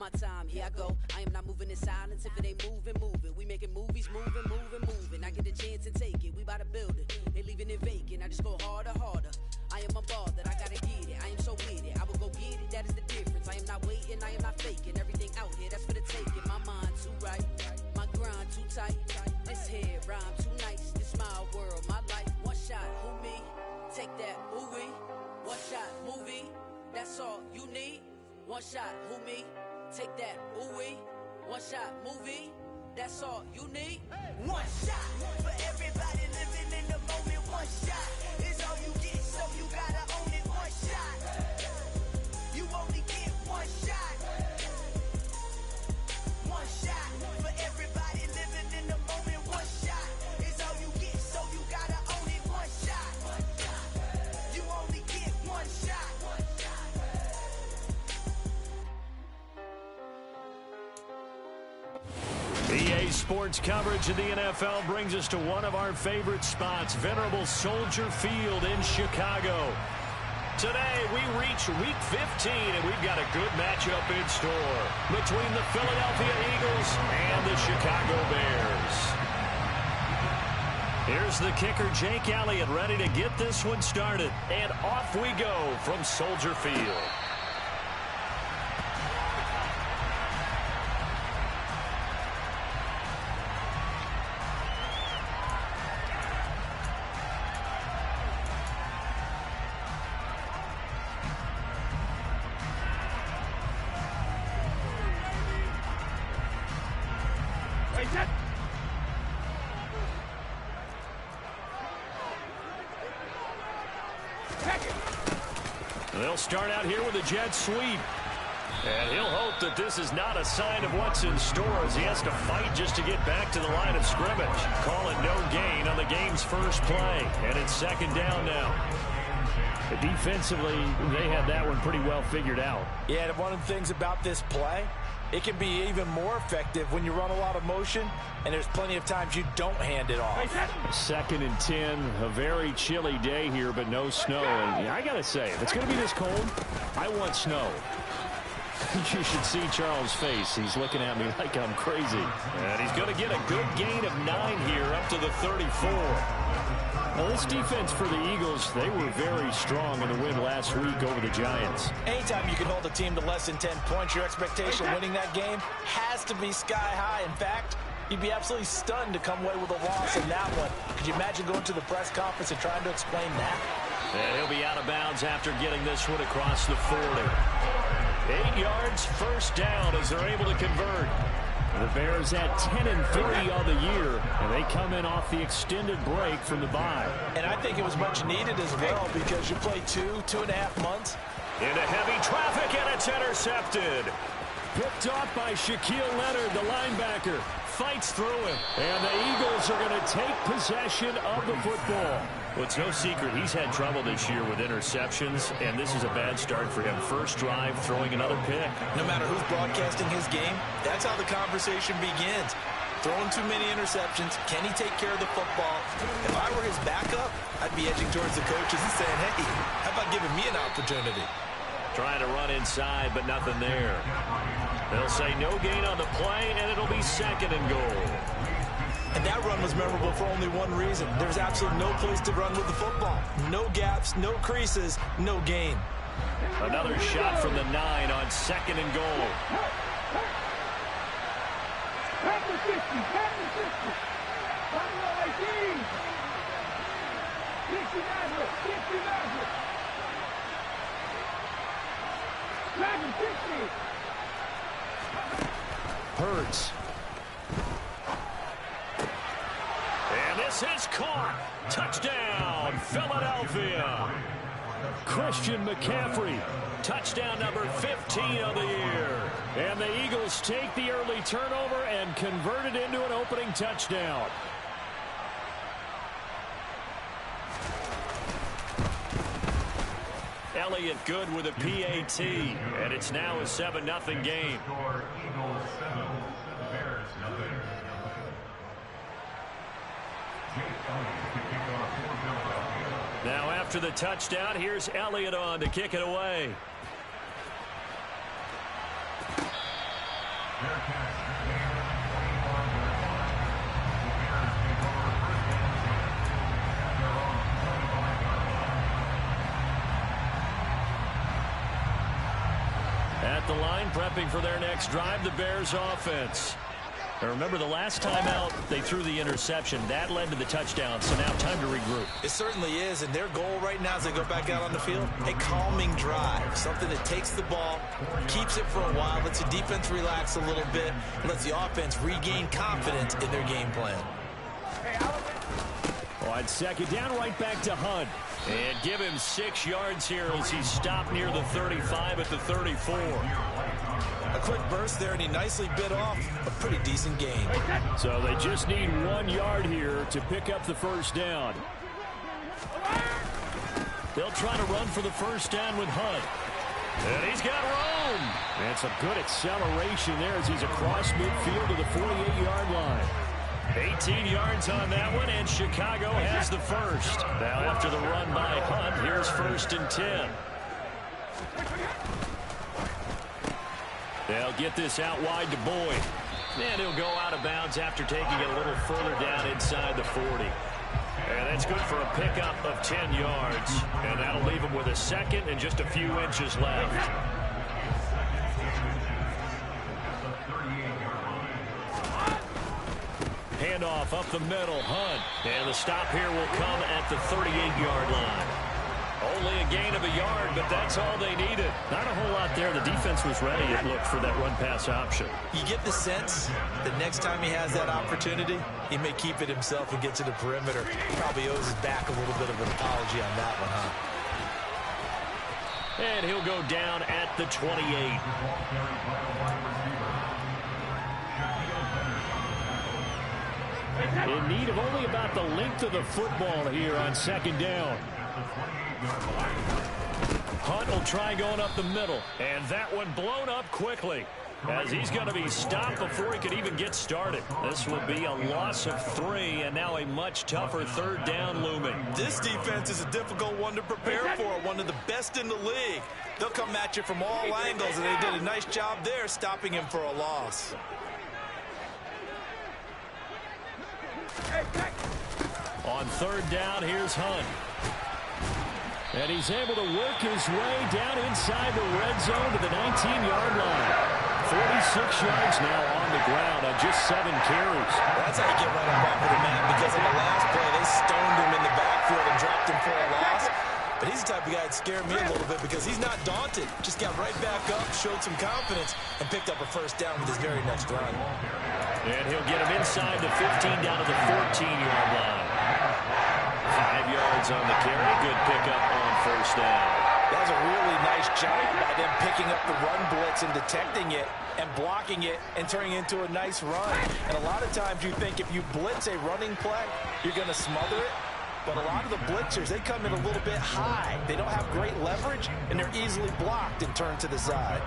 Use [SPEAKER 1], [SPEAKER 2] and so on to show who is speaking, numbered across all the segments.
[SPEAKER 1] My time, here I go. I am not moving in silence. If it ain't moving, move it. We making movies, moving. I get a chance and take it. We bout to build it. They leaving it vacant. I just go harder. I am a ball that I gotta get it. I am so with it. I will go get it. That is the difference. I am not waiting. I am not faking. Everything out here, that's for the taking. My mind too right. My grind too tight. This head rhyme too nice. This my world, my life. One shot, who me? Take that, ooh wee. One shot, movie. That's all you need. One shot, who me? Take that, ooh wee. One shot, movie. That's all you need.
[SPEAKER 2] One shot for everybody living in the moment. One shot is all you get, so you gotta own it. One shot. You only get one shot. One shot for everybody living in the moment. One shot is all you get, so you gotta own it. One shot. You only get one shot.
[SPEAKER 3] EA Sports coverage of the NFL brings us to one of our favorite spots, venerable Soldier Field in Chicago. Today, we reach Week 15, and we've got a good matchup in store between the Philadelphia Eagles and the Chicago Bears. Here's the kicker, Jake Elliott, ready to get this one started. And off we go from Soldier Field. They'll start out here with a jet sweep. And he'll hope that this is not a sign of what's in store as he has to fight just to get back to the line of scrimmage. Call it no gain on the game's first play. And it's second down now.
[SPEAKER 4] Defensively, they had that one pretty well figured out.
[SPEAKER 5] Yeah, and one of the things about this play, it can be even more effective when you run a lot of motion, and there's plenty of times you don't hand it off.
[SPEAKER 4] 2nd and 10, a very chilly day here, but no snow. And I got to say, if it's going to be this cold, I want snow. You should see Charles' face. He's looking at me like I'm crazy.
[SPEAKER 3] And he's going to get a good gain of 9 here up to the 34.
[SPEAKER 4] Well, this defense for the Eagles, they were very strong in the win last week over the Giants.
[SPEAKER 5] Anytime you can hold a team to less than 10 points, your expectation of winning that game has to be sky high. In fact, you'd be absolutely stunned to come away with a loss in that one. Could you imagine going to the press conference and trying to explain that?
[SPEAKER 3] And he'll be out of bounds after getting this one across the 40. 8 yards, first down as they're able to convert.
[SPEAKER 4] The Bears at 10-3 on the year, and they come in off the extended break from the bye.
[SPEAKER 5] And I think it was much needed as well because you play 2.5 months.
[SPEAKER 3] Into heavy traffic, and it's intercepted.
[SPEAKER 4] Picked off by Shaquille Leonard, the linebacker. Fights through him. And the Eagles are going to take possession of the football.
[SPEAKER 3] Well, it's no secret he's had trouble this year with interceptions, and this is a bad start for him. First drive, throwing another pick.
[SPEAKER 5] No matter who's broadcasting his game, that's how the conversation begins. Throwing too many interceptions, can he take care of the football? If I were his backup, I'd be edging towards the coaches and saying, hey, how about giving me an opportunity?
[SPEAKER 3] Trying to run inside, but nothing there. They'll say no gain on the play, and it'll be 2nd and goal.
[SPEAKER 5] And that run was memorable for only one reason. There's absolutely no place to run with the football. No gaps, no creases, no gain.
[SPEAKER 3] Another shot from the 9 on 2nd and goal.
[SPEAKER 6] Back to 50, back to 50. Back to 18. 59, 59. Back to 60.
[SPEAKER 4] Hurts.
[SPEAKER 3] And this is caught. Touchdown, Philadelphia.
[SPEAKER 4] Christian McCaffrey.
[SPEAKER 3] Touchdown number 15 of the year.
[SPEAKER 4] And the Eagles take the early turnover and convert it into an opening touchdown.
[SPEAKER 3] Elliott good with a PAT, and it's now a 7-0 game. Now after the touchdown, here's Elliott on to kick it away. At the line, prepping for their next drive, the Bears offense. Now remember, the last time out, they threw the interception. That led to the touchdown, so now time to regroup.
[SPEAKER 5] It certainly is, and their goal right now as they go back out on the field, a calming drive, something that takes the ball, keeps it for a while, lets the defense relax a little bit, lets the offense regain confidence in their game plan.
[SPEAKER 4] On second down, right back to Hunt.
[SPEAKER 3] And give him 6 yards here as he stopped near the 35 at the 34.
[SPEAKER 5] A quick burst there, and he nicely bit off a pretty decent gain.
[SPEAKER 4] So they just need 1 yard here to pick up the first down.
[SPEAKER 3] They'll try to run for the first down with Hunt. And he's got room.
[SPEAKER 4] And some good acceleration there as he's across midfield to the 48-yard line.
[SPEAKER 3] 18 yards on that one, and Chicago has the first. Now after the run by Hunt, here's 1st and 10. They'll get this out wide to Boyd. And he'll go out of bounds after taking it a little further down inside the 40. And that's good for a pickup of 10 yards. And that'll leave him with a second and just a few inches left. Handoff up the middle, Hunt. And the stop here will come at the 38-yard line. Only a gain of a yard, but that's all they needed. Not a whole lot there. The defense was ready, it looked, for that run-pass option.
[SPEAKER 5] You get the sense that next time he has that opportunity, he may keep it himself and get to the perimeter. Probably owes his back a little bit of an apology on that one, huh?
[SPEAKER 3] And he'll go down at the 28.
[SPEAKER 4] In need of only about the length of the football here on second down.
[SPEAKER 3] Hunt will try going up the middle. And that one blown up quickly, as he's going to be stopped before he could even get started. This will be a loss of 3, and now a much tougher third down looming.
[SPEAKER 5] This defense is a difficult one to prepare for, one of the best in the league. They'll come at you from all angles, and they did a nice job there stopping him for a loss.
[SPEAKER 3] On third down, here's Hunt. And he's able to work his way down inside the red zone to the 19-yard line. 46 yards now on the ground on just 7 carries.
[SPEAKER 5] That's how you get right up off of the mat, because in the last play, they stoned him in the backfield and dropped him for a loss. But he's the type of guy that scared me a little bit because he's not daunted. Just got right back up, showed some confidence, and picked up a first down with his very next run.
[SPEAKER 3] And he'll get him inside the 15 down to the 14-yard line. 5 yards on the carry. Good pickup on first down.
[SPEAKER 5] That was a really nice job by them picking up the run blitz and detecting it and blocking it and turning it into a nice run. And a lot of times you think if you blitz a running play, you're going to smother it. But a lot of the blitzers, they come in a little bit high. They don't have great leverage, and they're easily blocked and turned to the side.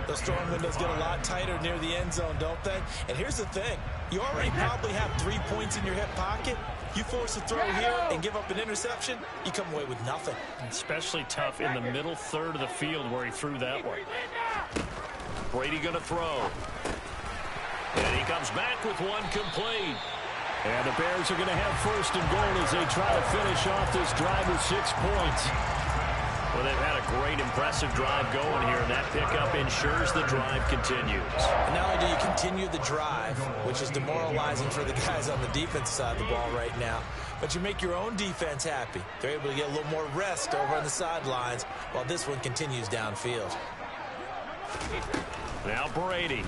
[SPEAKER 5] Those throwing windows get a lot tighter near the end zone, don't they? And here's the thing. You already probably have 3 points in your hip pocket. You force a throw here and give up an interception, you come away with nothing.
[SPEAKER 3] Especially tough in the middle third of the field where he threw that one. Brady going to throw. And he comes back with one complete.
[SPEAKER 4] And the Bears are going to have first and goal as they try to finish off this drive with 6 points.
[SPEAKER 3] Well, they've had a great, impressive drive going here, and that pickup ensures the drive continues.
[SPEAKER 5] And not only do you continue the drive, which is demoralizing for the guys on the defensive side of the ball right now, but you make your own defense happy. They're able to get a little more rest over on the sidelines while this one continues downfield.
[SPEAKER 3] Now Brady.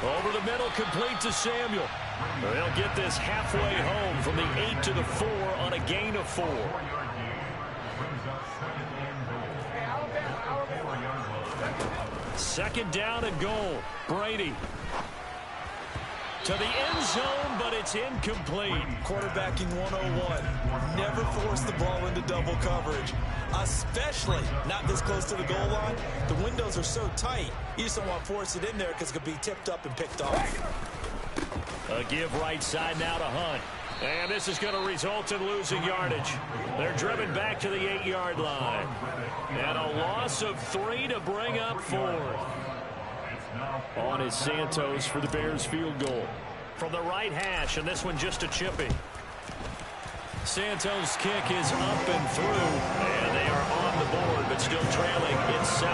[SPEAKER 3] Over the middle, complete to Samuel. They'll get this halfway home from the 8 to the 4 on a gain of 4. Second down and goal. Brady to the end zone, but it's incomplete.
[SPEAKER 5] Quarterbacking 101. Never force the ball into double coverage, especially not this close to the goal line. The windows are so tight, you just don't want to force it in there because it could be tipped up and picked off.
[SPEAKER 3] A give right side now to Hunt. And this is going to result in losing yardage. They're driven back to the 8-yard line. And a loss of 3 to bring up 4.
[SPEAKER 4] On is Santos for the Bears field goal.
[SPEAKER 3] From the right hash, and this one just a chippy. Santos' kick is up and through, and they are on the board, but still trailing. It's 7-3.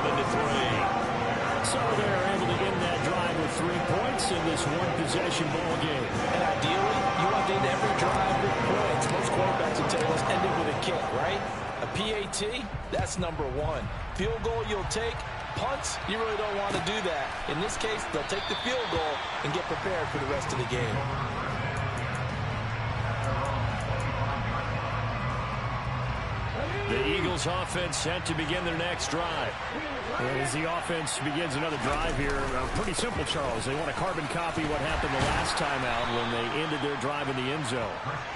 [SPEAKER 4] So they're able to end that drive with 3 points in this one-possession ball game.
[SPEAKER 5] And ideally, you want to end every drive with points. Most quarterbacks will tell us end it with a kick, right? A PAT, that's number 1. Field goal you'll take. Punts, you really don't want to do that. In this case, they'll take the field goal and get prepared for the rest of the game.
[SPEAKER 3] The Eagles offense set to begin their next drive.
[SPEAKER 4] And as the offense begins another drive here, pretty simple, Charles. They want to carbon copy what happened the last time out when they ended their drive in the end zone.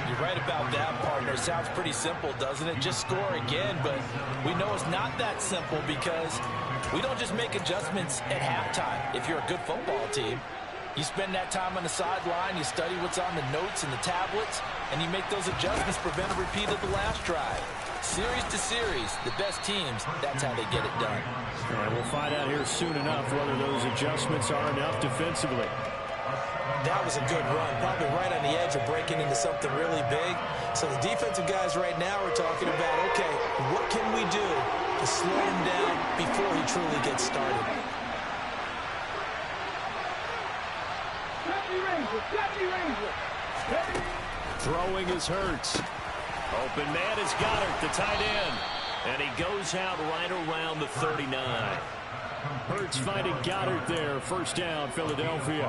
[SPEAKER 5] You're right about that, partner. Sounds pretty simple, doesn't it? Just score again, but we know it's not that simple because we don't just make adjustments at halftime. If you're a good football team, you spend that time on the sideline, you study what's on the notes and the tablets, and you make those adjustments, prevent a repeat of the last drive. Series to series, the best teams, that's how they get it done.
[SPEAKER 4] And we'll find out here soon enough whether those adjustments are enough defensively.
[SPEAKER 5] That was a good run, probably right on the edge of breaking into something really big. So the defensive guys right now are talking about, okay, what can we do to slow him down before he truly gets started?
[SPEAKER 3] Throwing is Hurts. Open man is Goddard, the tight end. And he goes out right around the 39.
[SPEAKER 4] Hurts finding Goddard there. First down, Philadelphia.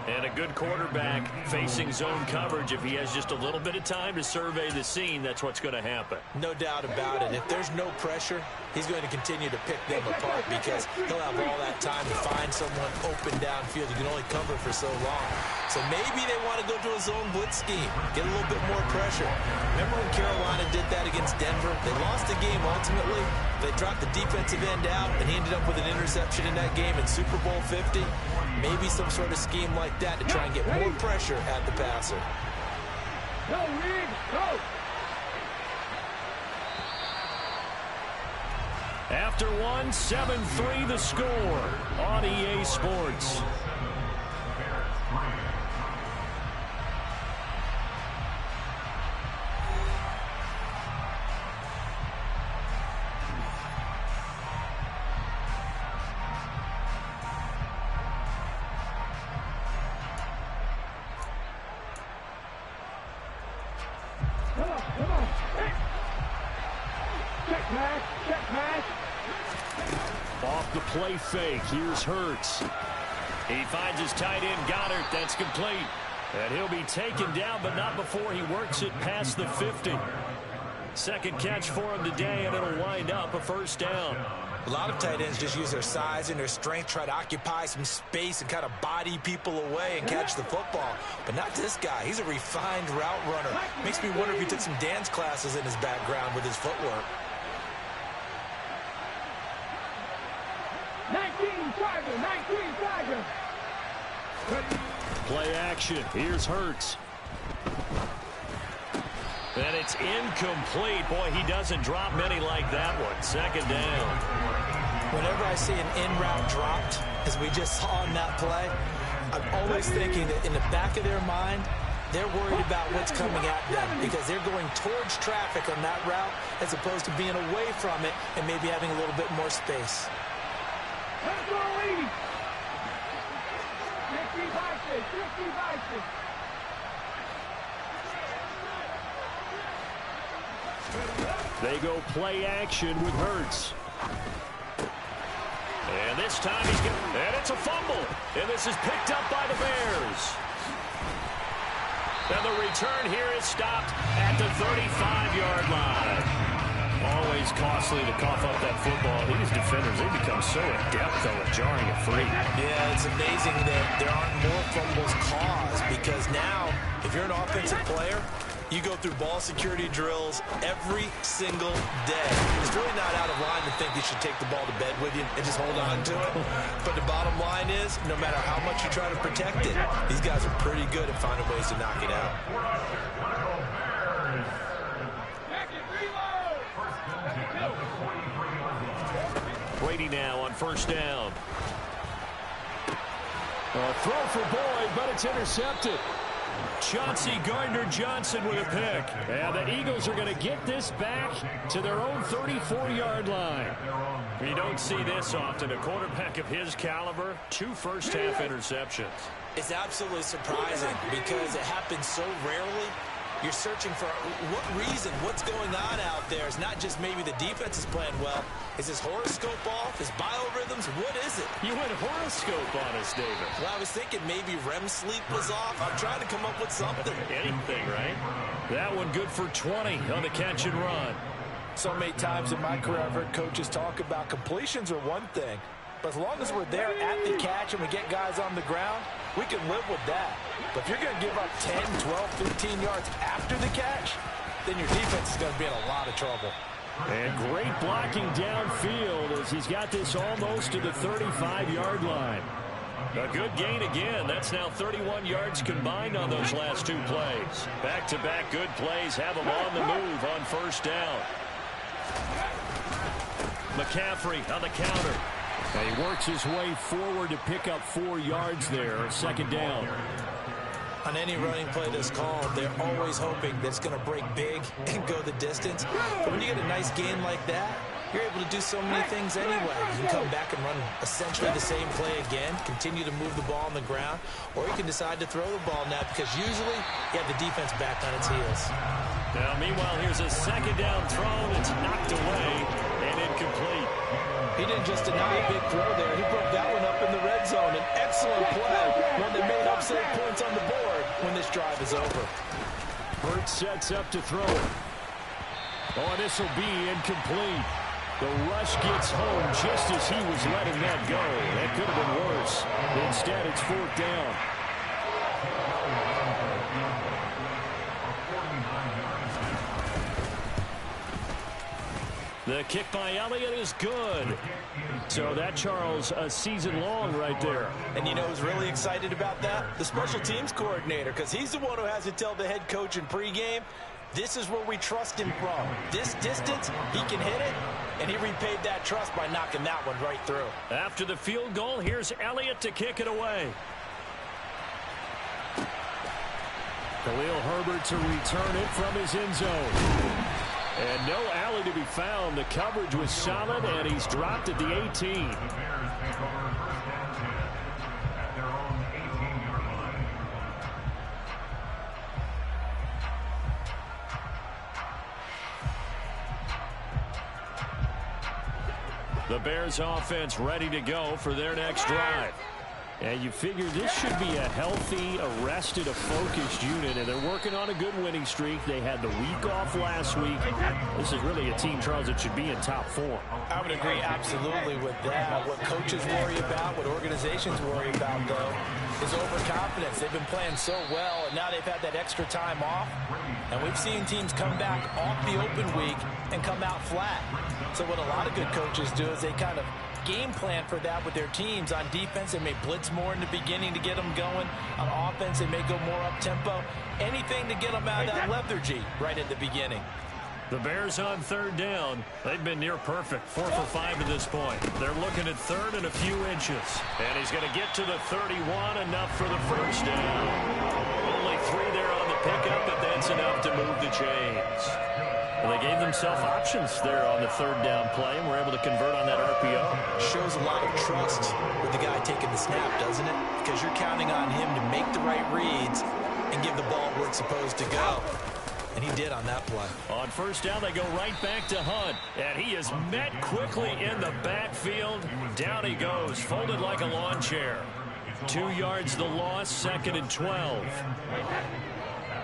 [SPEAKER 3] And a good quarterback facing zone coverage. If he has just a little bit of time to survey the scene, that's what's going to happen.
[SPEAKER 5] No doubt about it. If there's no pressure, he's going to continue to pick them apart because he'll have all that time to find someone open downfield. You can only cover for so long. So maybe they want to go to a zone blitz scheme, get a little bit more pressure. Remember when Carolina did that against Denver? They lost the game ultimately. They dropped the defensive end out, and he ended up with an interception in that game in Super Bowl 50. Maybe some sort of scheme like that to try and get more pressure at the passer.
[SPEAKER 6] Go, Reed, go!
[SPEAKER 3] After one, 7-3 the score on EA Sports.
[SPEAKER 4] Off the play fake, here's Hurts.
[SPEAKER 3] He finds his tight end Goddard. That's complete. And he'll be taken down, but not before he works it past the 50. Second catch for him today, and it'll wind up a first down.
[SPEAKER 5] A lot of tight ends just use their size and their strength, try to occupy some space and kind of body people away and catch the football. But not this guy. He's a refined route runner. Makes me wonder if he took some dance classes in his background with his footwork.
[SPEAKER 6] 19 Tiger.
[SPEAKER 4] Play action, here's Hurts.
[SPEAKER 3] And it's incomplete. Boy, he doesn't drop many like that one. Second down.
[SPEAKER 5] Whenever I see an in-route dropped, as we just saw on that play, I'm always thinking that in the back of their mind, they're worried about what's coming at them because they're going towards traffic on that route as opposed to being away from it and maybe having a little bit more space.
[SPEAKER 6] Let's go, Reed! 50-6.
[SPEAKER 4] They go play action with Hurts.
[SPEAKER 3] And this time and it's a fumble. And this is picked up by the Bears. And the return here is stopped at the 35-yard line.
[SPEAKER 4] Always costly to cough up that football. These defenders, they become so adept, though, at jarring it free.
[SPEAKER 5] Yeah, it's amazing that there aren't more fumbles caused because now, if you're an offensive player, you go through ball security drills every single day. It's really not out of line to think you should take the ball to bed with you and just hold on to it. But the bottom line is, no matter how much you try to protect it, these guys are pretty good at finding ways to knock it out.
[SPEAKER 3] Brady now on first down. A throw for Boyd, but it's intercepted. Chauncey Gardner-Johnson with a pick. And the Eagles are going to get this back to their own 34-yard line. You don't see this often. A quarterback of his caliber, 2 first-half interceptions.
[SPEAKER 5] It's absolutely surprising because it happens so rarely. You're searching for what reason, what's going on out there. It's not just maybe the defense is playing well. Is his horoscope off? His biorhythms? What is it?
[SPEAKER 3] You went horoscope on us, David.
[SPEAKER 5] Well, I was thinking maybe REM sleep was off. I'm trying to come up with something.
[SPEAKER 3] Anything, right? That one good for 20 on the catch and run.
[SPEAKER 5] So many times in my career I've heard coaches talk about completions are one thing. But as long as we're there at the catch and we get guys on the ground, we can live with that. But if you're going to give up 10, 12, 15 yards after the catch, then your defense is going to be in a lot of trouble.
[SPEAKER 3] And great blocking downfield as he's got this almost to the 35-yard line. A good gain again. That's now 31 yards combined on those last 2 plays. Back-to-back good plays have him on the move on first down. McCaffrey on the counter. And he works his way forward to pick up 4 yards there. Second down.
[SPEAKER 5] On any running play that's called, they're always hoping that it's going to break big and go the distance. But when you get a nice gain like that, you're able to do so many things anyway. You can come back and run essentially the same play again, continue to move the ball on the ground, or you can decide to throw the ball now because usually you have the defense back on its heels.
[SPEAKER 3] Now, meanwhile, here's a second down throw. It's knocked away and incomplete.
[SPEAKER 5] He didn't just deny a big throw there. He broke that one up in the red zone. An excellent play. One that made upside points on the board when this drive is over.
[SPEAKER 3] Hurts sets up to throw it. Oh, this will be incomplete. The rush gets home just as he was letting that go. That could have been worse. Instead, it's 4th down. The kick by Elliott is good. So that, Charles, a season long right there.
[SPEAKER 5] And you know who's really excited about that? The special teams coordinator, because he's the one who has to tell the head coach in pregame, this is where we trust him from. This distance, he can hit it, and he repaid that trust by knocking that one right through.
[SPEAKER 3] After the field goal, here's Elliott to kick it away. Khalil Herbert to return it from his end zone. And no alley to be found. The coverage was solid, and he's dropped at the 18. The Bears offense ready to go for their next drive. And you figure this should be a healthy, arrested, a focused unit, and they're working on a good winning streak. They had the week off last week. This is really a team, Charles, that should be in top form.
[SPEAKER 5] I would agree absolutely with that. What coaches worry about, what organizations worry about, though, is overconfidence. They've been playing so well, and now they've had that extra time off. And we've seen teams come back off the open week and come out flat. So what a lot of good coaches do is they kind of game plan for that with their teams. On defense, they may blitz more in the beginning to get them going. On offense, they may go more up-tempo. Anything to get them out of that lethargy right at the begining.
[SPEAKER 3] The Bears on 3rd down. They've been near perfect. 4 for 5 to this point. They're looking at 3rd and a few inches. And he's going to get to the 31, enough for the first down. Only 3 there on the pickup, but that's enough to move the chains. Well, they gave themselves options there on the 3rd down play, and were able to convert on that RPO.
[SPEAKER 5] Shows a lot of trust with the guy taking the snap, doesn't it? Because you're counting on him to make the right reads and give the ball where it's supposed to go. And he did on that play.
[SPEAKER 3] On first down, they go right back to Hunt. And he is met quickly in the backfield. Down he goes, folded like a lawn chair. 2 yards the loss, 2nd and 12.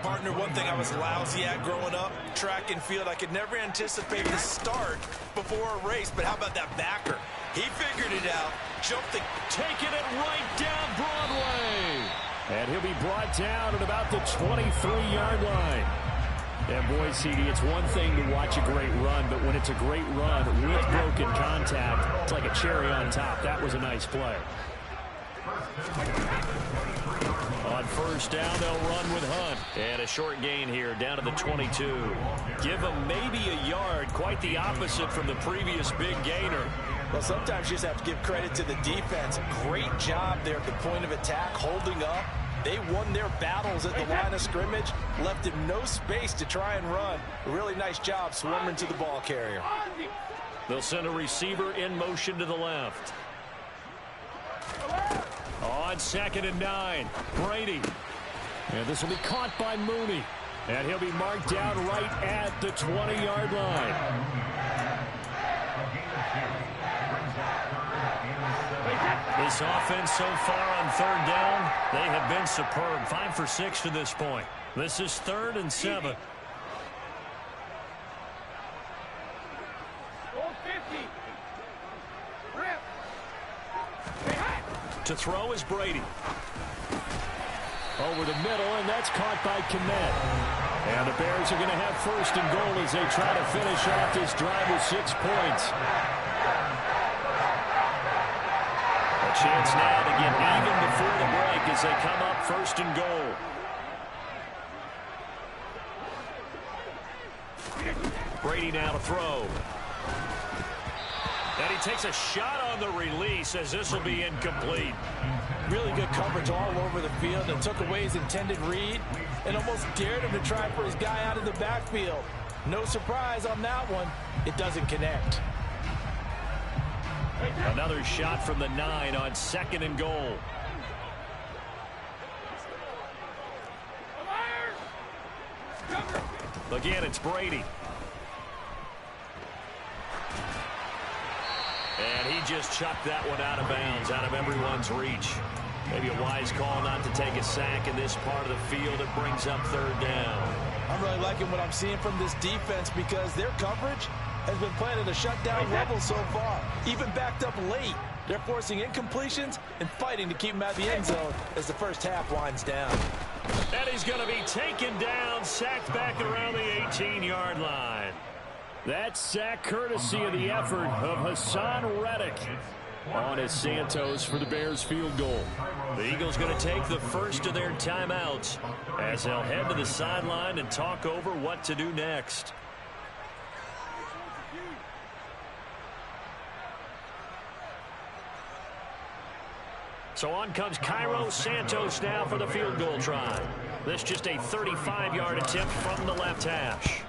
[SPEAKER 5] Partner, one thing I was lousy at growing up, track and field, I could never anticipate the start before a race, but how about that backer? He figured it out, jumped the...
[SPEAKER 3] Taking it right down Broadway. And he'll be brought down at about the 23-yard line. And boy, CD, it's one thing to watch a great run, but when it's a great run with broken contact, it's like a cherry on top. That was a nice play. On first down, they'll run with Hunt. And a short gain here, down to the 22. Give him maybe a yard, quite the opposite from the previous big gainer.
[SPEAKER 5] Well, sometimes you just have to give credit to the defense. Great job there at the point of attack, holding up. They won their battles at the line of scrimmage, left him no space to try and run. A really nice job swarming to the ball carrier.
[SPEAKER 3] They'll send a receiver in motion to the left. On 2nd and 9, Brady. And this will be caught by Mooney. And he'll be marked down right at the 20-yard line. This offense so far on 3rd down, they have been superb. 5 for 6 to this point. This is 3rd and 7. To throw is Brady. Over the middle, and that's caught by Kmet. And the Bears are going to have 1st and goal as they try to finish off this drive with 6 points. A chance now to get even before the break as they come up 1st and goal. Brady now to throw. And he takes a shot on the release as this will be incomplete.
[SPEAKER 5] Really good coverage all over the field and took away his intended read and almost dared him to try for his guy out of the backfield. No surprise on that one. It doesn't connect.
[SPEAKER 3] Another shot from the 9 on 2nd and goal. Again, it's Brady. And he just chucked that one out of bounds, out of everyone's reach. Maybe a wise call not to take a sack in this part of the field. It brings up 3rd down.
[SPEAKER 5] I'm really liking what I'm seeing from this defense because their coverage has been playing at a shutdown level so far. Even backed up late, they're forcing incompletions and fighting to keep them out of the end zone as the first half winds down.
[SPEAKER 3] And he's going to be taken down, sacked back around the 18-yard line. That sack courtesy of the effort of Hassan Reddick on his Santos for the Bears field goal. The Eagles going to take the first of their timeouts as they'll head to the sideline and talk over what to do next. So on comes Cairo Santos now for the field goal try. This just a 35-yard attempt from the left hash.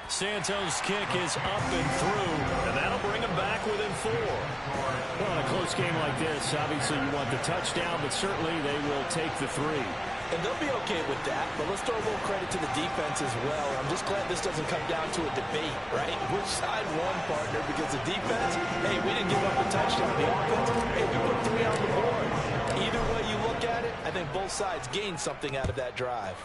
[SPEAKER 3] Santos' kick is up and through, and that'll bring him back within 4.
[SPEAKER 4] Well, in a close game like this, obviously you want the touchdown, but certainly they will take the 3.
[SPEAKER 5] And they'll be okay with that, but let's throw a little credit to the defense as well. I'm just glad this doesn't come down to a debate, right? Which side won, partner? Because the defense, hey, we didn't give up a touchdown. The offense, hey, we put 3 on the board. Either way you look at it, I think both sides gained something out of that drive.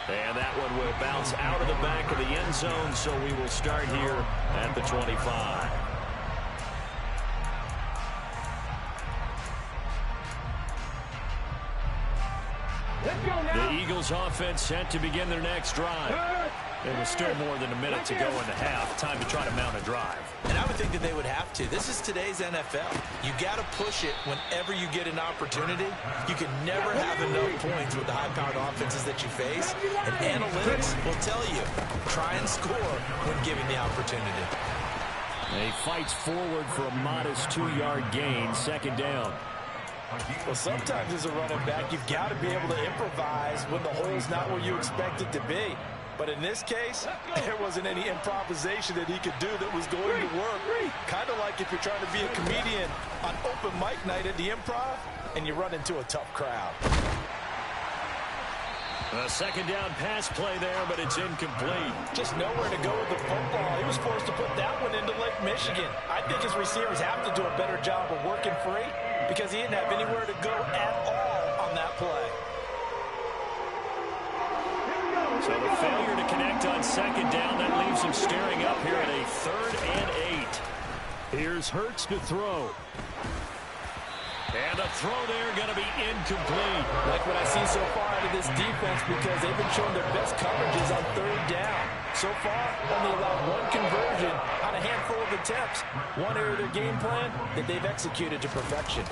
[SPEAKER 3] And that one will bounce out of the back of the end zone, so we will start here at the 25. The Eagles offense set to begin their next drive. There was still more than a minute to go in the half. Time to try to mount a drive.
[SPEAKER 5] And I would think that they would have to. This is today's NFL. You got to push it whenever you get an opportunity. You can never have enough points with the high-powered offenses that you face. And analytics will tell you, try and score when given the opportunity.
[SPEAKER 4] And he fights forward for a modest 2-yard gain, 2nd down.
[SPEAKER 5] Well, sometimes as a running back, you've got to be able to improvise when the hole's not where you expect it to be. But in this case, there wasn't any improvisation that he could do that was going to work. Kind of like if you're trying to be a comedian on open mic night at the Improv and you run into a tough crowd.
[SPEAKER 3] A 2nd down pass play there, but it's incomplete.
[SPEAKER 5] Just nowhere to go with the football. He was forced to put that one into Lake Michigan. I think his receivers have to do a better job of working free because he didn't have anywhere to go at all on that play.
[SPEAKER 3] So the failure to connect on 2nd down, that leaves him staring up here at a 3rd and 8. Here's Hurts to throw. And a throw there going to be incomplete.
[SPEAKER 5] Like what I see so far out of this defense because they've been showing their best coverages on 3rd down. So far, only allowed 1 conversion on a handful of attempts. One area of their game plan that they've executed to perfection.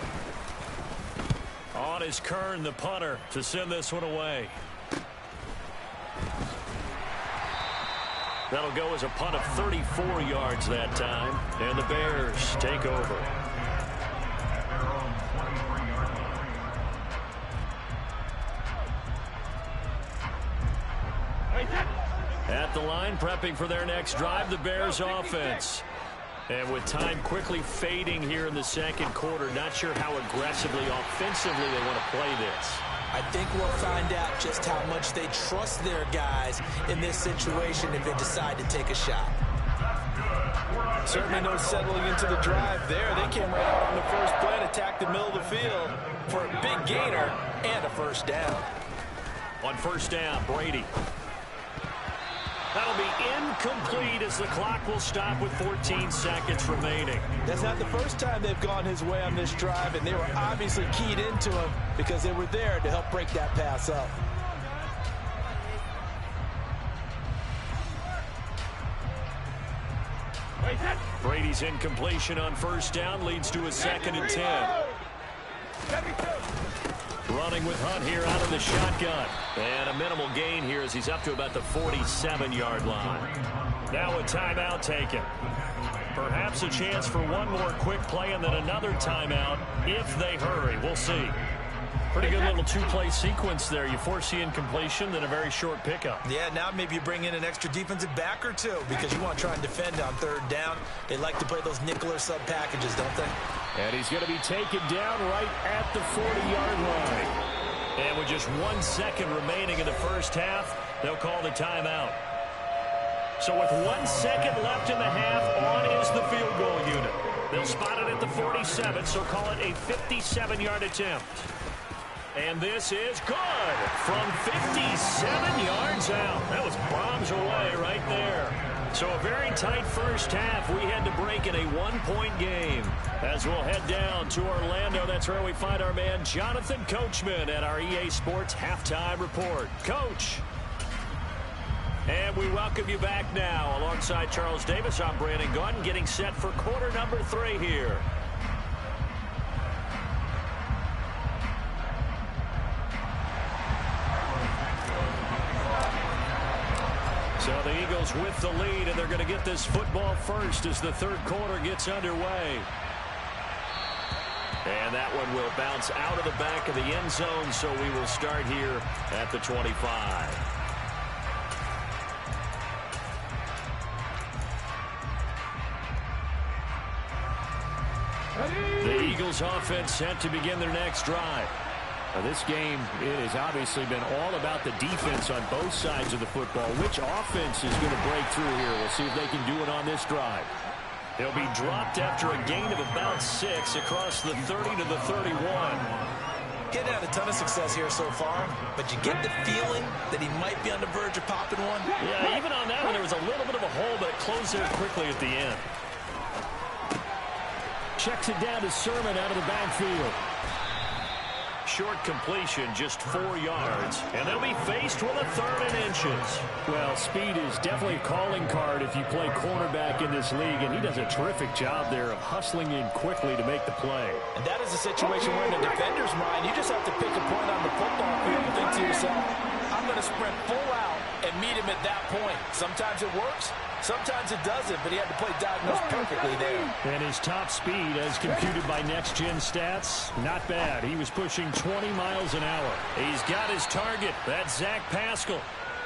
[SPEAKER 3] On is Kern, the punter, to send this one away. That'll go as a punt of 34 yards that time. And the Bears take over. At the line, prepping for their next drive, the Bears offense. And with time quickly fading here in the second quarter, not sure how aggressively, offensively they want to play this.
[SPEAKER 5] I think we'll find out just how much they trust their guys in this situation if they decide to take a shot. Certainly no settling into the drive there. They came right out on the first play and attacked the middle of the field for a big gainer and a first down.
[SPEAKER 3] On first down, Brady. That'll be incomplete as the clock will stop with 14 seconds remaining.
[SPEAKER 5] That's not the first time they've gone his way on this drive, and they were obviously keyed into him because they were there to help break that pass up.
[SPEAKER 3] Brady's incompletion on first down leads to a 2nd and 10. Running with Hunt here out of the shotgun. And a minimal gain here as he's up to about the 47-yard line. Now a timeout taken. Perhaps a chance for one more quick play and then another timeout if they hurry. We'll see. Pretty good little two-play sequence there. You force the incompletion, then a very short pickup.
[SPEAKER 5] Yeah, now maybe you bring in an extra defensive back or two because you want to try and defend on third down. They like to play those nickel or sub packages, don't they?
[SPEAKER 3] And he's going to be taken down right at the 40-yard line. And with just 1 second remaining in the first half, they'll call the timeout. So with 1 second left in the half, on is the field goal unit. They'll spot it at the 47, so call it a 57-yard attempt. And this is good from 57 yards out. That was bombs away right there. So a very tight first half. We had to break in a one-point game. As we'll head down to Orlando, that's where we find our man Jonathan Coachman at our EA Sports Halftime Report. Coach. And we welcome you back now. Alongside Charles Davis, I'm Brandon Gunn, getting set for quarter number 3 here. So the Eagles with the lead, and they're going to get this football first as the third quarter gets underway. And that one will bounce out of the back of the end zone, so we will start here at the 25. The Eagles offense set to begin their next drive.
[SPEAKER 4] This game, it has obviously been all about the defense on both sides of the football. Which offense is going to break through here? We'll see if they can do it on this drive.
[SPEAKER 3] He'll be dropped after a gain of about 6 across the 30 to the 31.
[SPEAKER 5] Getting had a ton of success here so far, but you get the feeling that he might be on the verge of popping one.
[SPEAKER 3] Yeah, even on that one, there was a little bit of a hole, but it closed there quickly at the end.
[SPEAKER 4] Checks it down to Sermon out of the backfield.
[SPEAKER 3] Short completion, just 4 yards. And they'll be faced with a 3rd and inches.
[SPEAKER 4] Well, speed is definitely a calling card if you play cornerback in this league, and he does a terrific job there of hustling in quickly to make the play.
[SPEAKER 5] And that is a situation where in the defender's mind, you just have to pick a point on the football field and think to yourself, I'm going to sprint full out and meet him at that point. Sometimes it works. Sometimes it doesn't, but he had to play diagonals perfectly there.
[SPEAKER 4] And his top speed, as computed by Next Gen Stats, not bad. He was pushing 20 miles an hour.
[SPEAKER 3] He's got his target. That's Zach Pascal.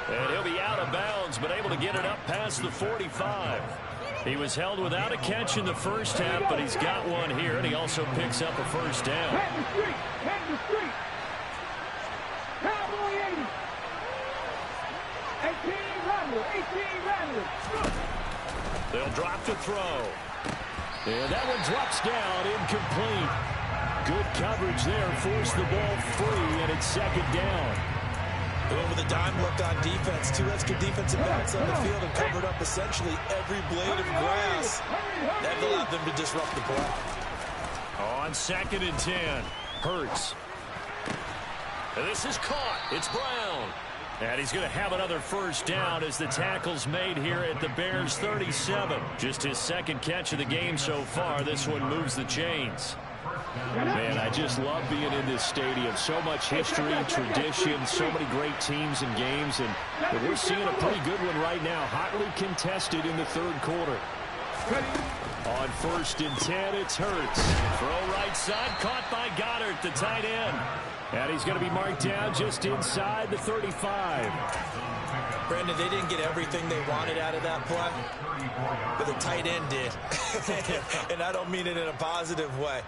[SPEAKER 3] And he'll be out of bounds, but able to get it up past the 45. He was held without a catch in the first half, but he's got one here, and he also picks up a first down.
[SPEAKER 6] Head the street! Head the street! Cowboy 80! 18 Rattler! 18 Rattler!
[SPEAKER 3] They'll drop to throw.
[SPEAKER 4] And that one drops down, incomplete. Good coverage there, forced the ball free, and it's 2nd down.
[SPEAKER 5] They went with a dime look on defense. 2 extra defensive backs on the field and covered up essentially every blade of grass. That allowed them to disrupt the play.
[SPEAKER 3] On 2nd and 10, Hurts. And this is caught. It's Brown. And he's going to have another first down as the tackle's made here at the Bears 37. Just his 2nd catch of the game so far. This one moves the chains.
[SPEAKER 4] Man, I just love being in this stadium. So much history, tradition, so many great teams and games, and we're seeing a pretty good one right now. Hotly contested in the third quarter. On 1st and 10, it's Hurts. Throw right side, caught by Goddard, the tight end. And he's going to be marked down just inside the 35.
[SPEAKER 5] Brandon, they didn't get everything they wanted out of that play, but the tight end did. And I don't mean it in a positive way.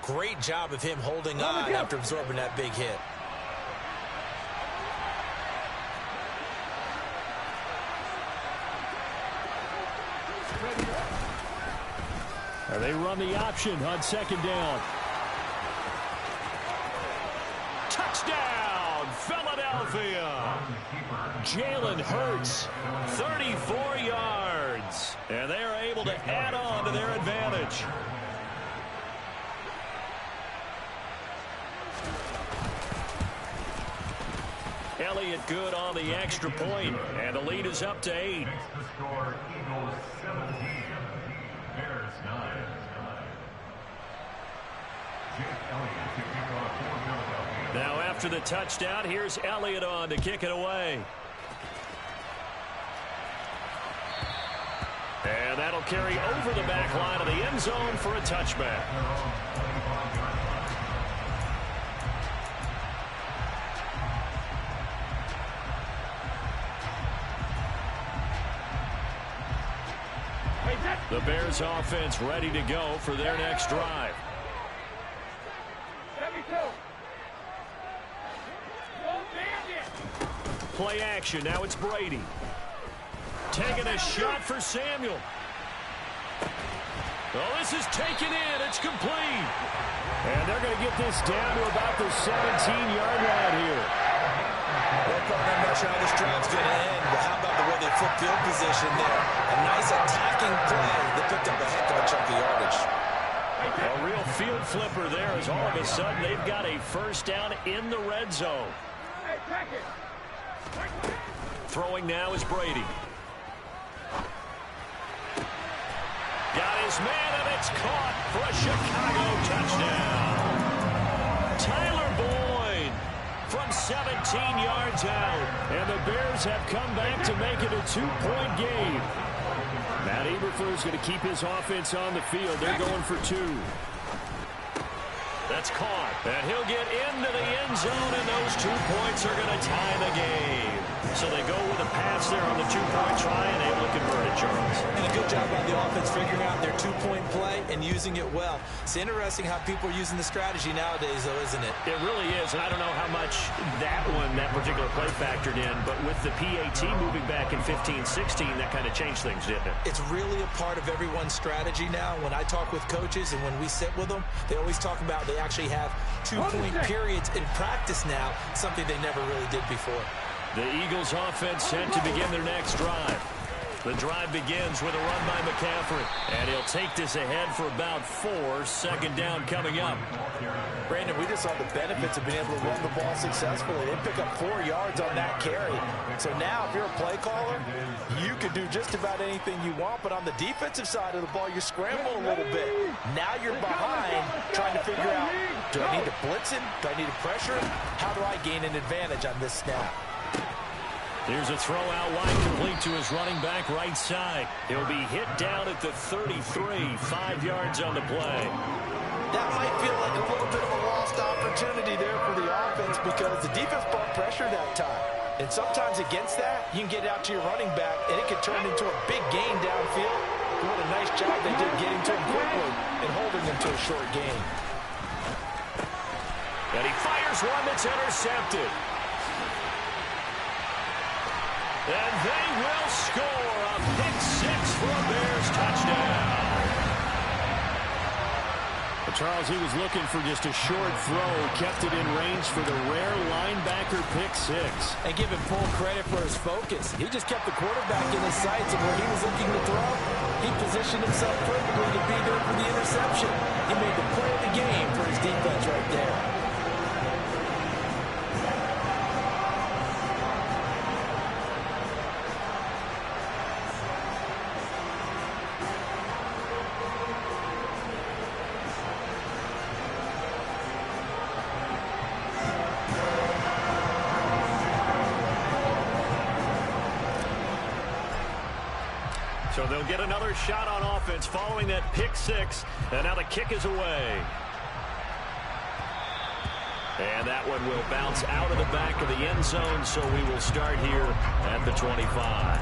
[SPEAKER 5] Great job of him holding on after absorbing that big hit.
[SPEAKER 4] They run the option on 2nd down. Touchdown, Philadelphia. Jalen Hurts, 34 yards. And they are able to add on to their advantage. Elliott good on the extra point, and the lead is up to 8. Now after the touchdown, here's Elliott on to kick it away. And that'll carry over the back line of the end zone for a touchback. The Bears offense ready to go for their next drive. Play action. Now it's Brady. Taking a shot for Samuel. Oh, this is taken in. It's complete. And they're going to get this down to about the 17-yard line here.
[SPEAKER 5] I'm not sure how this drive's going to end, but how about the way they flip field position there? A nice attacking play. They picked up a heck of a chunk of yardage.
[SPEAKER 4] A real field flipper there as all of a sudden they've got a first down in the red zone. Throwing now is Brady. Got his man, and it's caught for a Chicago touchdown. Tyler Boyd from 17 yards out. And the Bears have come back to make it a 2-point game. Matt Eberflus going to keep his offense on the field. They're going for 2. That's caught. And he'll get into the end zone, and those 2 points are going to tie the game. So they go with a pass there on the 2-point try and able to convert it, Charles.
[SPEAKER 5] And a good job by the offense figuring out their 2-point play and using it well. It's interesting how people are using the strategy nowadays, though, isn't it?
[SPEAKER 4] It really is, and I don't know how much that particular play factored in, but with the PAT moving back in 15-16, that kind of changed things, didn't it?
[SPEAKER 5] It's really a part of everyone's strategy now. When I talk with coaches and when we sit with them, they always talk about they actually have 2-point periods in practice now, something they never really did before.
[SPEAKER 4] The Eagles offense set to begin their next drive. The drive begins with a run by McCaffrey, and he'll take this ahead for about 4. 2nd down coming up.
[SPEAKER 5] Brandon, we just saw the benefits of being able to run the ball successfully. They pick up 4 yards on that carry. So now if you're a play caller, you can do just about anything you want, but on the defensive side of the ball, you're scrambling a little bit. Now you're behind trying to figure out, do I need to blitz him? Do I need to pressure him? How do I gain an advantage on this snap?
[SPEAKER 4] Here's a throw out wide, complete to his running back right side. He'll be hit down at the 33, 5 yards on the play.
[SPEAKER 5] That might feel like a little bit of a lost opportunity there for the offense because the defense brought pressure that time. And sometimes against that, you can get out to your running back, and it can turn into a big gain downfield. What a nice job they did getting to him quickly and holding him to a short gain.
[SPEAKER 4] And he fires one that's intercepted. And they will score a pick 6 for a Bears touchdown. Charles, he was looking for just a short throw, kept it in range for the rare linebacker pick 6.
[SPEAKER 5] And give him full credit for his focus. He just kept the quarterback in his sights, and where he was looking to throw, he positioned himself perfectly to be there for the interception. He made the play of the game for his defense right there.
[SPEAKER 3] So they'll get another shot on offense following that pick six. And now the kick is away. And that one will bounce out of the back of the end zone, so we will start here at the 25.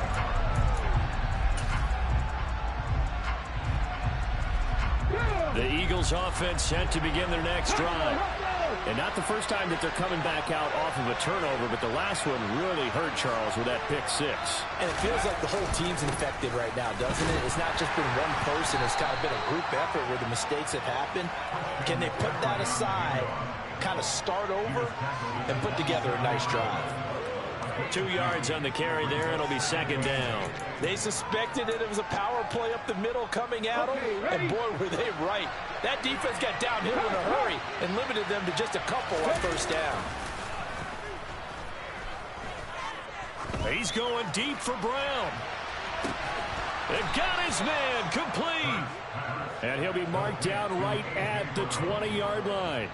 [SPEAKER 3] The Eagles offense set to begin their next drive. And not the first time that they're coming back out off of a turnover, but the last one really hurt Charles with that pick six.
[SPEAKER 5] And it feels like the whole team's infected right now, doesn't it? It's not just been one person. It's kind of been a group effort where the mistakes have happened. Can they put that aside, kind of start over, and put together a nice drive?
[SPEAKER 3] 2 yards on the carry there. It'll be second down.
[SPEAKER 5] They suspected it was a power play up the middle coming at them, and boy, were they right. That defense got downhill in a hurry and limited them to just a couple on first down.
[SPEAKER 3] He's going deep for Brown. It got his man complete. And he'll be marked down right at the 20-yard line.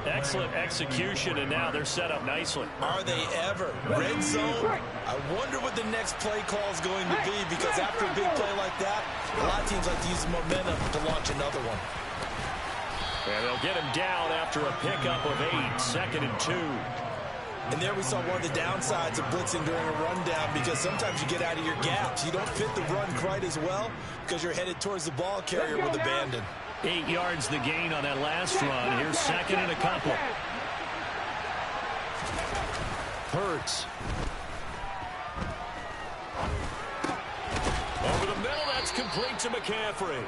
[SPEAKER 3] Excellent execution, and now they're set up nicely.
[SPEAKER 5] Are they ever? Red zone? I wonder what the next play call is going to be, because after a big play like that, a lot of teams like to use the momentum to launch another one.
[SPEAKER 3] And they'll get him down after a pickup of 8, second and 2.
[SPEAKER 5] And there we saw one of the downsides of blitzing during a rundown, because sometimes you get out of your gaps. You don't fit the run quite as well because you're headed towards the ball carrier with abandon.
[SPEAKER 3] 8 yards the gain on that last run. Here's second and a couple. Hurts. Over the middle, that's complete to McCaffrey.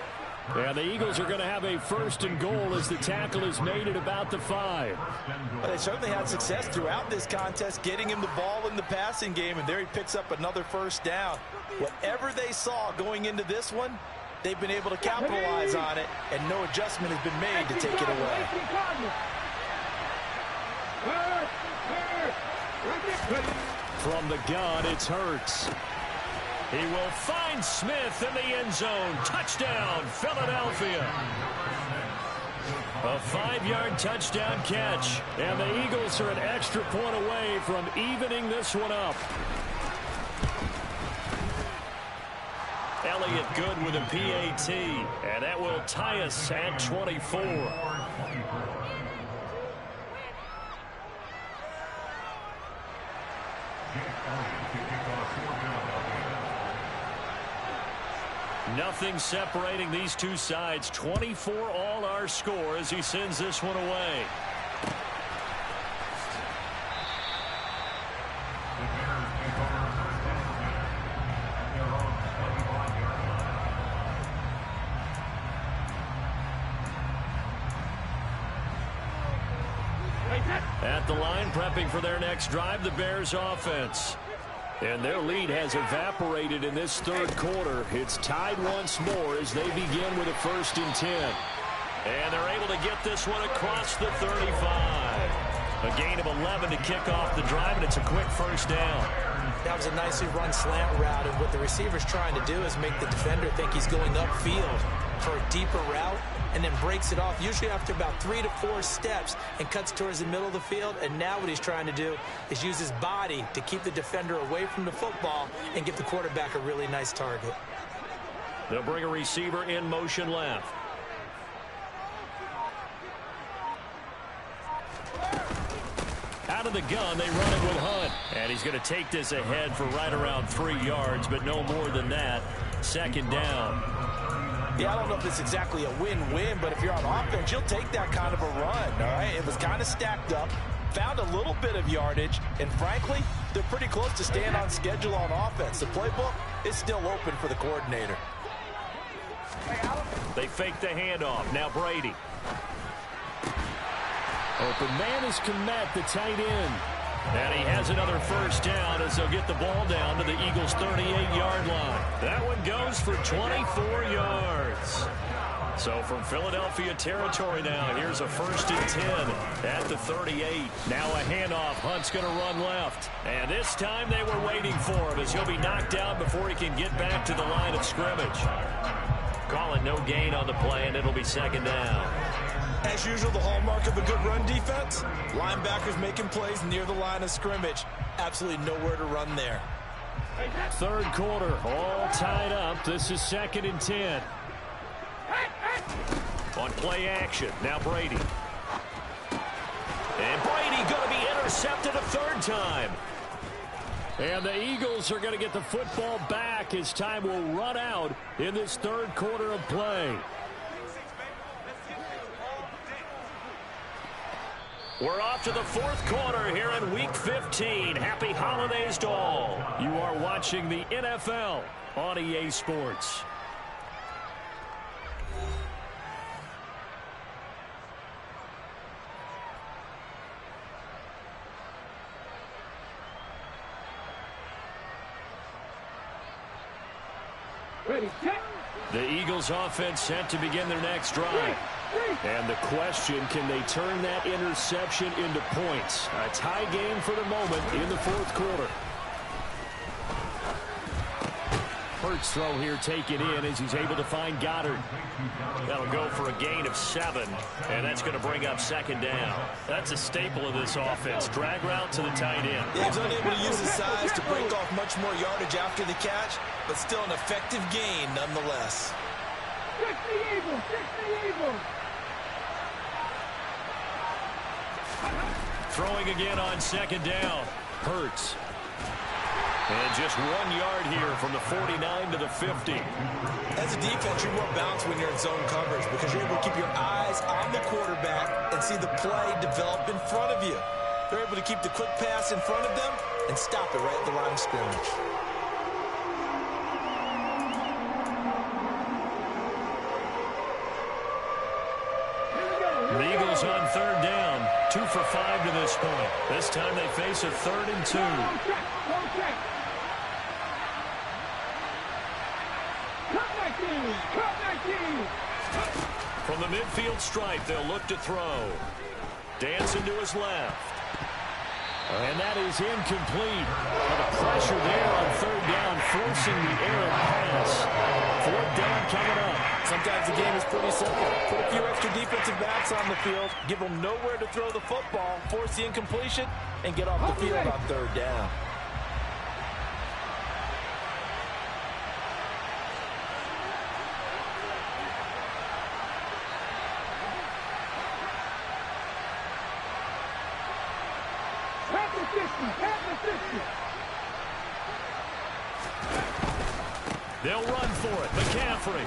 [SPEAKER 3] And the Eagles are going to have a first and goal as the tackle is made at about the 5.
[SPEAKER 5] Well, they certainly had success throughout this contest, getting him the ball in the passing game, and there he picks up another first down. Whatever they saw going into this one, they've been able to capitalize on it, and no adjustment has been made to take it away.
[SPEAKER 3] From the gun, it's Hurts. He will find Smith in the end zone. Touchdown, Philadelphia. A 5-yard touchdown catch. And the Eagles are an extra point away from evening this one up. Elliott good with a PAT. And that will tie us at 24. Nothing separating these two sides. 24 all our score as he sends this one away. At the line, prepping for their next drive, the Bears offense. And their lead has evaporated in this third quarter. It's tied once more as they begin with a 1st and 10. And they're able to get this one across the 35. A gain of 11 to kick off the drive, and it's a quick first down.
[SPEAKER 5] That was a nicely run slant route, and what the receiver's trying to do is make the defender think he's going upfield for a deeper route, and then breaks it off, usually after about 3 to 4 steps, and cuts towards the middle of the field. And now what he's trying to do is use his body to keep the defender away from the football and give the quarterback a really nice target.
[SPEAKER 3] They'll bring a receiver in motion left. Out of the gun, they run it with Hunt. And he's going to take this ahead for right around 3 yards, but no more than that. Second down.
[SPEAKER 5] Yeah, I don't know if it's exactly a win-win, but if you're on offense, you'll take that kind of a run, all right? It was kind of stacked up, found a little bit of yardage, and frankly, they're pretty close to staying on schedule on offense. The playbook is still open for the coordinator.
[SPEAKER 3] They fake the handoff. Now Brady. Open man is Kmet, the tight end. And he has another first down as they'll get the ball down to the Eagles' 38-yard line. That one goes for 24 yards. So from Philadelphia territory now, here's a 1st and 10 at the 38. Now a handoff. Hunt's going to run left. And this time they were waiting for him as he'll be knocked down before he can get back to the line of scrimmage. Call it no gain on the play, and it'll be second down.
[SPEAKER 5] As usual, the hallmark of a good run defense, linebackers making plays near the line of scrimmage. Absolutely nowhere to run there.
[SPEAKER 3] Third quarter, all tied up. This is 2nd and 10. On play action, now Brady. And Brady going to be intercepted a third time. And the Eagles are going to get the football back as time will run out in this third quarter of play. We're off to the fourth quarter here in Week 15. Happy holidays to all. You are watching the NFL on EA Sports.
[SPEAKER 6] Ready, set.
[SPEAKER 3] The Eagles offense set to begin their next drive. And the question, can they turn that interception into points? A tie game for the moment in the fourth quarter. Hurts throw here taken in as he's able to find Goddard. That'll go for a gain of 7, and that's going to bring up 2nd down. That's a staple of this offense. Drag route to the tight end.
[SPEAKER 5] Yeah, he's unable to use his size to break off much more yardage after the catch, but still an effective gain nonetheless.
[SPEAKER 6] 60 Eagles, 60 Eagles.
[SPEAKER 3] Throwing again on 2nd down. Hurts. And just 1 yard here from the 49 to the 50.
[SPEAKER 5] As a defense, you're more balanced when you're in zone coverage because you're able to keep your eyes on the quarterback and see the play develop in front of you. They're able to keep the quick pass in front of them and stop it right at the line of scrimmage.
[SPEAKER 3] The Eagles on 3rd down. 2 for 5 to this point. This time they face a 3rd and 2. From the midfield stripe, they'll look to throw. Dancing to his left. And that is incomplete. The pressure there on 3rd down, forcing the errant pass. 4th down coming up.
[SPEAKER 5] Sometimes the game is pretty simple. Put a few extra defensive backs on the field, give them nowhere to throw the football, force the incompletion, and get off the field on 3rd down.
[SPEAKER 3] They'll run for it. McCaffrey.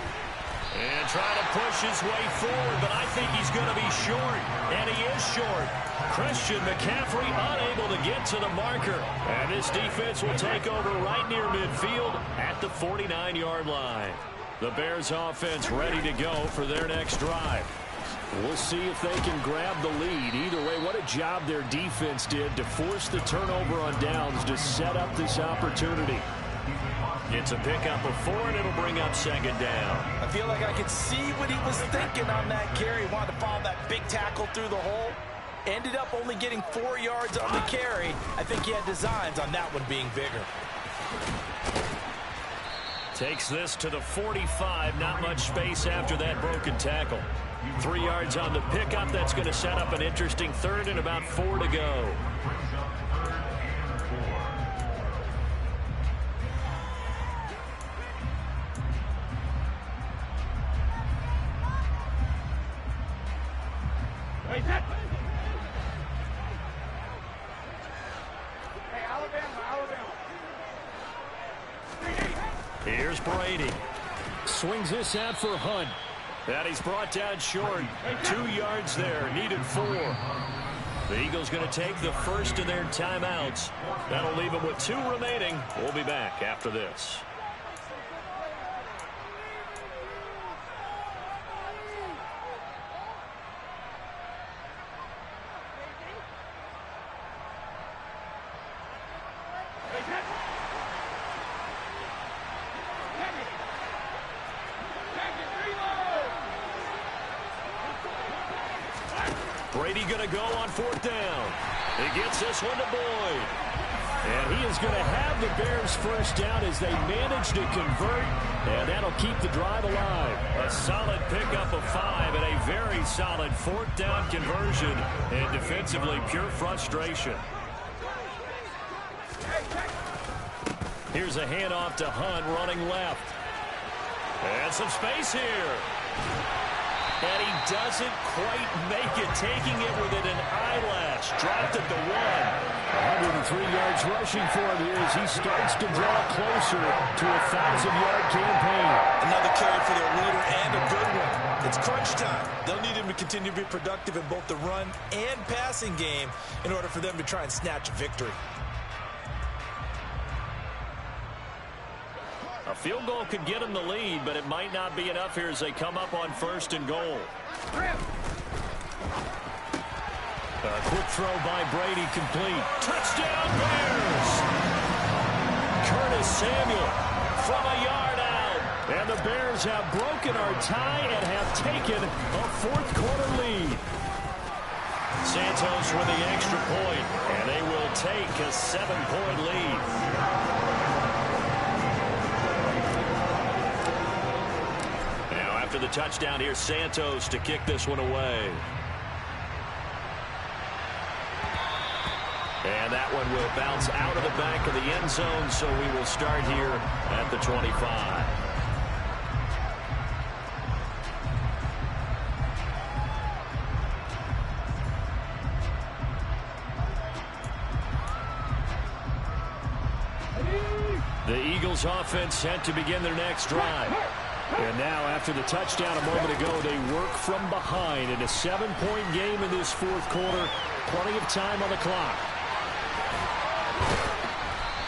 [SPEAKER 3] And try to push his way forward, but I think he's going to be short. And he is short. Christian McCaffrey unable to get to the marker. And this defense will take over right near midfield at the 49-yard line. The Bears offense ready to go for their next drive. We'll see if they can grab the lead. Either way, what a job their defense did to force the turnover on downs to set up this opportunity. It's a pickup of 4, and it'll bring up 2nd down.
[SPEAKER 5] I feel like I could see what he was thinking on that carry. He wanted to follow that big tackle through the hole. Ended up only getting 4 yards on the carry. I think he had designs on that one being bigger.
[SPEAKER 3] Takes this to the 45. Not much space after that broken tackle. 3 yards on the pickup. That's going to set up an interesting 3rd and about 4 to go. Here's Brady. Swings this out for Hunt. That he's brought down short. 2 yards there. Needed 4. The Eagles going to take the first of their timeouts. That'll leave them with 2 remaining. We'll be back after this. Brady going to go on 4th down. He gets this one to Boyd. And he is going to have the Bears first down as they manage to convert. And that'll keep the drive alive. A solid pickup of 5 and a very solid 4th down conversion. And defensively, pure frustration. Here's a handoff to Hunt running left. And some space here. And he doesn't quite make it, taking it within an eyelash. Dropped at the 103 yards rushing for him here as he starts to draw closer to a 1,000-yard campaign.
[SPEAKER 5] Another carry for their leader and a good one. It's crunch time. They'll need him to continue to be productive in both the run and passing game in order for them to try and snatch a victory.
[SPEAKER 3] A field goal could get him the lead, but it might not be enough here as they come up on 1st and goal. A quick throw by Brady complete. Touchdown Bears! Curtis Samuel from a yard out. And the Bears have broken our tie and have taken a 4th quarter lead. Santos with the extra point, and they will take a 7-point lead. After the touchdown, here's Santos to kick this one away. And that one will bounce out of the back of the end zone, so we will start here at the 25. The Eagles offense set to begin their next drive. And now, after the touchdown a moment ago, they work from behind in a 7-point game in this 4th quarter. Plenty of time on the clock.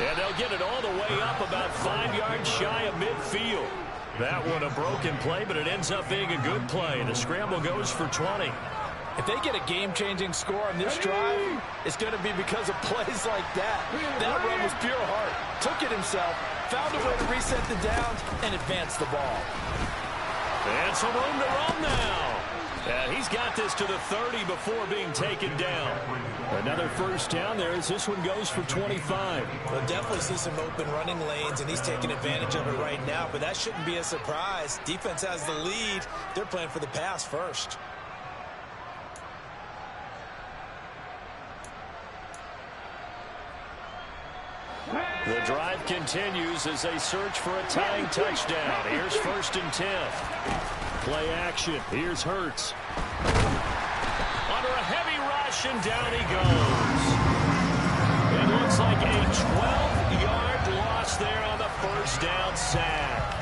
[SPEAKER 3] And they'll get it all the way up about 5 yards shy of midfield. That one a broken play, but it ends up being a good play. The scramble goes for 20.
[SPEAKER 5] If they get a game-changing score on this drive, it's going to be because of plays like that. That run was pure heart. Took it himself, found a way to reset the downs, and advance the ball.
[SPEAKER 3] And some room to run now. And he's got this to the 30 before being taken down. Another first down there as this one goes for 25.
[SPEAKER 5] We'll definitely see some open running lanes, and he's taking advantage of it right now, but that shouldn't be a surprise. Defense has the lead. They're playing for the pass first.
[SPEAKER 3] The drive continues as they search for a tying touchdown. Here's 1st and 10. Play action. Here's Hurts. Under a heavy rush, and down he goes. It looks like a 12-yard loss there on the first down sack.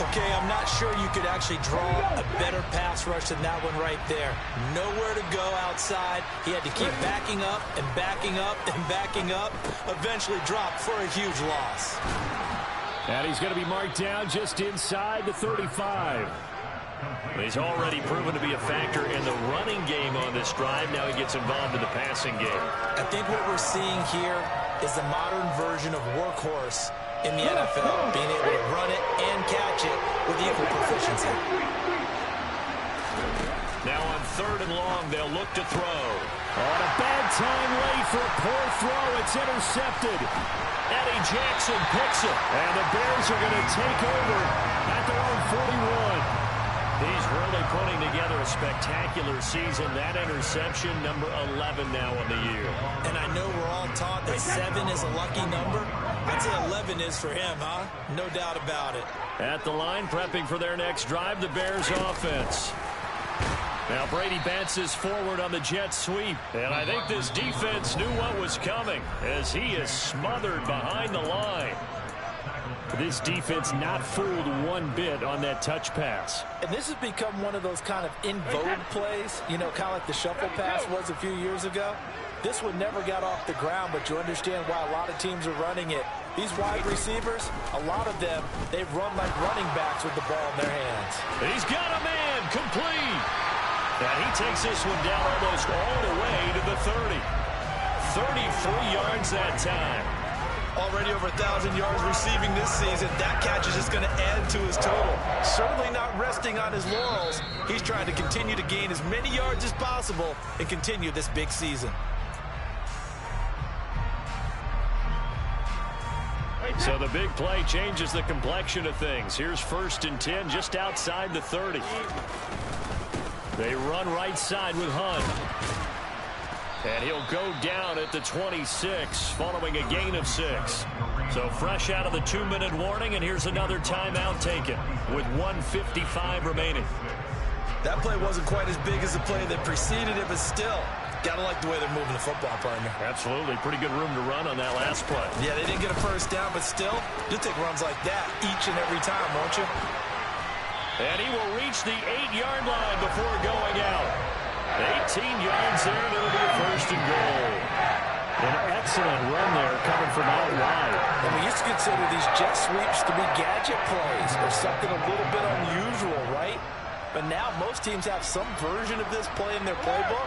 [SPEAKER 5] Okay, I'm not sure you could actually draw a better pass rush than that one right there. Nowhere to go outside. He had to keep backing up and backing up and backing up. Eventually dropped for a huge loss.
[SPEAKER 3] And he's going to be marked down just inside the 35. He's already proven to be a factor in the running game on this drive. Now he gets involved in the passing game.
[SPEAKER 5] I think what we're seeing here is the modern version of workhorse in the NFL, being able to run it and catch it with equal proficiency.
[SPEAKER 3] Now on 3rd and long, they'll look to throw. On a bad time late for a poor throw. It's intercepted. Eddie Jackson picks it. And the Bears are going to take over at their own 41. He's really putting together a spectacular season. That interception, number 11 now on the year.
[SPEAKER 5] And I know we're all taught that 7 is a lucky number. I'd say 11 is for him, huh? No doubt about it.
[SPEAKER 3] At the line, prepping for their next drive, the Bears offense. Now Brady bounces forward on the jet sweep. And I think this defense knew what was coming as he is smothered behind the line. This defense not fooled one bit on that touch pass.
[SPEAKER 5] And this has become one of those kind of in vogue plays, you know, kind of like the shuffle pass was a few years ago. This one never got off the ground, but you understand why a lot of teams are running it. These wide receivers, a lot of them, they've run like running backs with the ball in their hands.
[SPEAKER 3] He's got a man, complete. And he takes this one down almost all the way to the 30. 33 yards that time.
[SPEAKER 5] Already over 1,000 yards receiving this season. That catch is just going to add to his total. Certainly not resting on his laurels. He's trying to continue to gain as many yards as possible and continue this big season.
[SPEAKER 3] So the big play changes the complexion of things. Here's 1st and 10 just outside the 30. They run right side with Hunt. And he'll go down at the 26 following a gain of 6. So fresh out of the 2-minute warning, and here's another timeout taken with 1:55 remaining.
[SPEAKER 5] That play wasn't quite as big as the play that preceded it, but still, gotta like the way they're moving the football, partner.
[SPEAKER 3] Absolutely. Pretty good room to run on that last play.
[SPEAKER 5] Yeah, they didn't get a first down, but still, you'll take runs like that each and every time, won't you?
[SPEAKER 3] And he will reach the 8-yard line before going out. 18 yards there, and it'll be a first and goal.
[SPEAKER 4] An excellent run there coming from out wide.
[SPEAKER 5] And we used to consider these jet sweeps to be gadget plays or something a little bit unusual, right? But now most teams have some version of this play in their playbook.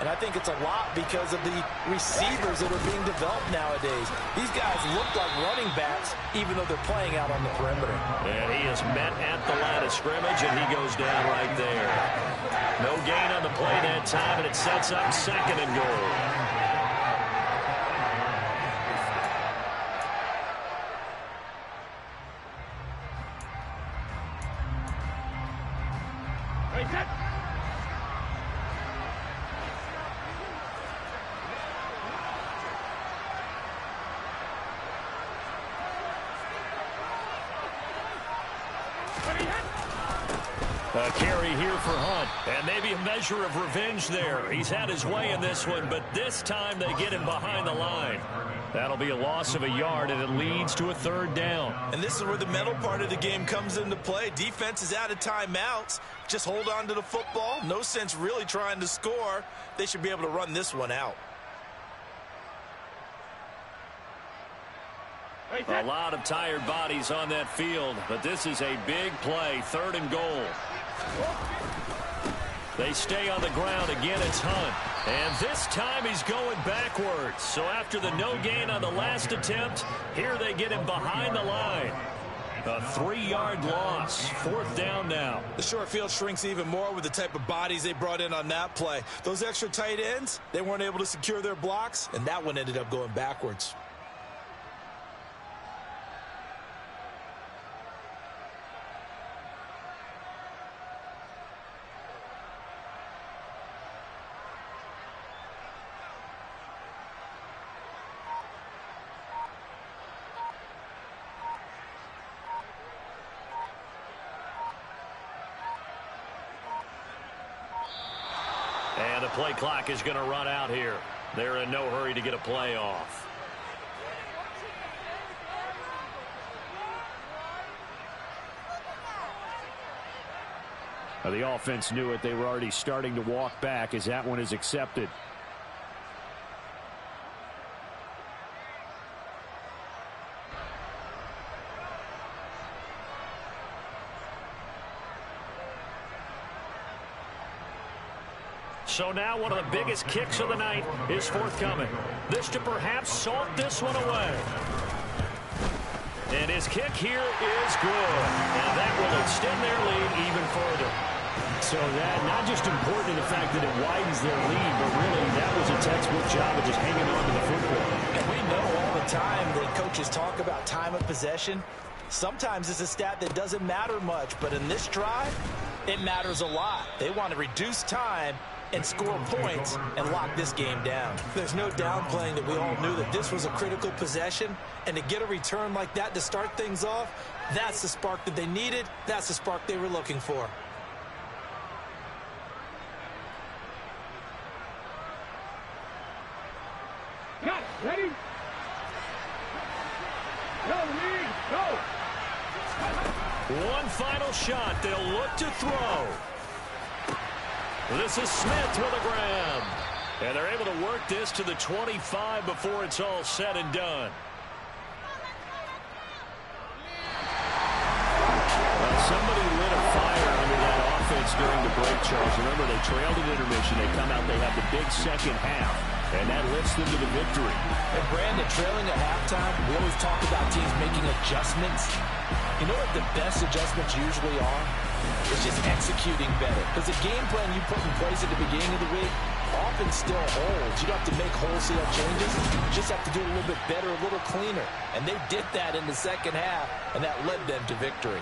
[SPEAKER 5] And I think it's a lot because of the receivers that are being developed nowadays. These guys look like running backs, even though they're playing out on the perimeter.
[SPEAKER 3] And he is met at the line of scrimmage, and he goes down right there. No gain on the play that time, and it sets up second and goal. A carry here for Hunt, and maybe a measure of revenge there. He's had his way in this one, but this time they get him behind the line. That'll be a loss of a yard, and it leads to a third down.
[SPEAKER 5] And this is where the mental part of the game comes into play. Defense is out of timeouts. Just hold on to the football. No sense really trying to score. They should be able to run this one out.
[SPEAKER 3] A lot of tired bodies on that field, but this is a big play, third and goal. They stay on the ground. Again, it's Hunt. And this time he's going backwards. So after the no gain on the last attempt, here they get him behind the line. A 3-yard loss. Fourth down now.
[SPEAKER 5] The short field shrinks even more with the type of bodies they brought in on that play. Those extra tight ends, they weren't able to secure their blocks, and that one ended up going backwards.
[SPEAKER 3] And the play clock is going to run out here. They're in no hurry to get a play off.
[SPEAKER 4] The offense knew it. They were already starting to walk back as that one is accepted.
[SPEAKER 3] So now one of the biggest kicks of the night is forthcoming. This to perhaps salt this one away. And his kick here is good. And that will extend their lead even further.
[SPEAKER 4] So that not just important in the fact that it widens their lead, but really that was a textbook job of just hanging on to the football.
[SPEAKER 5] And we know all the time that coaches talk about time of possession. Sometimes it's a stat that doesn't matter much, but in this drive, it matters a lot. They want to reduce time and score points and lock this game down. There's no downplaying that we all knew that this was a critical possession, and to get a return like that to start things off, that's the spark that they needed. That's the spark they were looking for.
[SPEAKER 6] Got it. Ready? Go, Lee. Go.
[SPEAKER 3] One final shot. They'll look to throw. This is Smith with a grab. And they're able to work this to the 25 before it's all said and done.
[SPEAKER 4] Well, somebody lit a fire under that offense during the break, Charles. Remember, they trailed at intermission. They come out, they have the big second half, and that lifts them to the victory.
[SPEAKER 5] And Brandon, trailing at halftime, we always talk about teams making adjustments. You know what the best adjustments usually are? It's just executing better. Because the game plan you put in place at the beginning of the week often still holds. You don't have to make wholesale changes. You just have to do it a little bit better, a little cleaner. And they did that in the second half, and that led them to victory.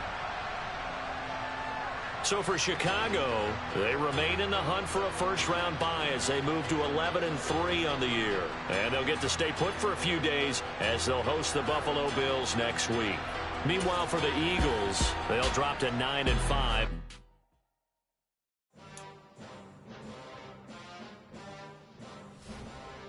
[SPEAKER 3] So for Chicago, they remain in the hunt for a first-round bye as they move to 11-3 on the year. And they'll get to stay put for a few days as they'll host the Buffalo Bills next week. Meanwhile, for the Eagles, they'll drop to 9-5.